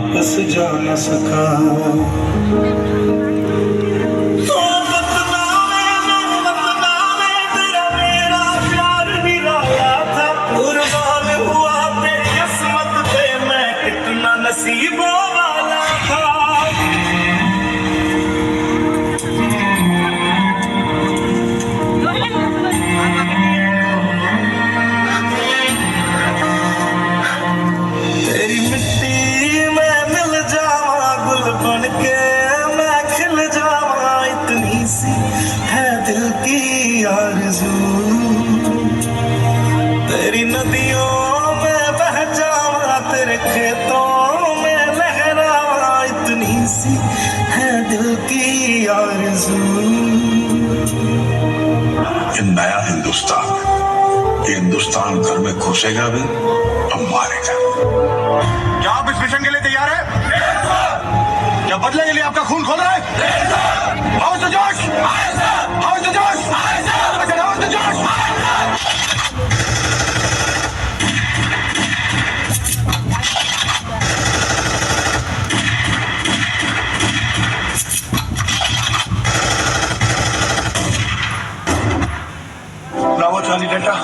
वापस जा न सका। नसीबों वाला था तेरी मिट्टी में मिल जावा, गुल बन के मैं खिल जावा, इतनी सी है दिल की आरज़ू। तेरी नदियों में बह जावा, तेरे खेतों सी है दिल की आरज़ू। ये नया हिंदुस्तान, ये हिंदुस्तान घर में घुसेगा भी और मारेगा। क्या आप इस मिशन के लिए तैयार हैं? क्या बदले के लिए आपका खून खोल रहा है? हाउ इज द जोश? हाउ इज द जोश? हाउ इज द जोश? Charlie Delta,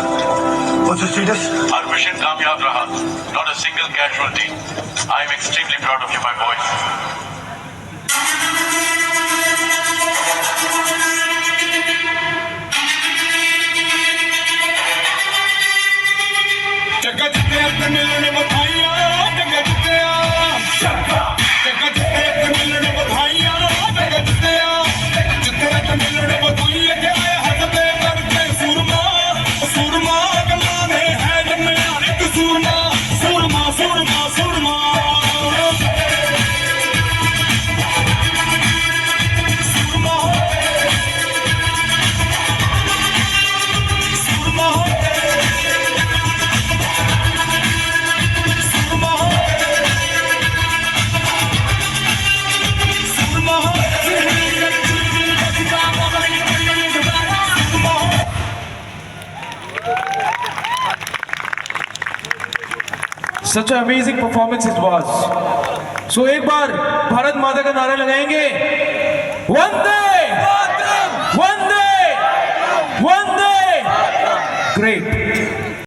what's the status? Our mission कामयाब रहा. Not a single casualty. I am extremely proud of you, my boys. जगत के अपने मिलने बधाइयाँ, जगत के जगत के अपने मिलने बधाइयाँ, जगत के जितने अपने मिलने बधाइयाँ के आए हंसते करते सूरमा, सूरमा कमाने हैं जन्मे एक सूरमा, सूरमा सूरमा सूरमा। Such an amazing performance it was. So एक बार भारत माता का नारा लगाएंगे, वंदे वंदे वंदे। Great.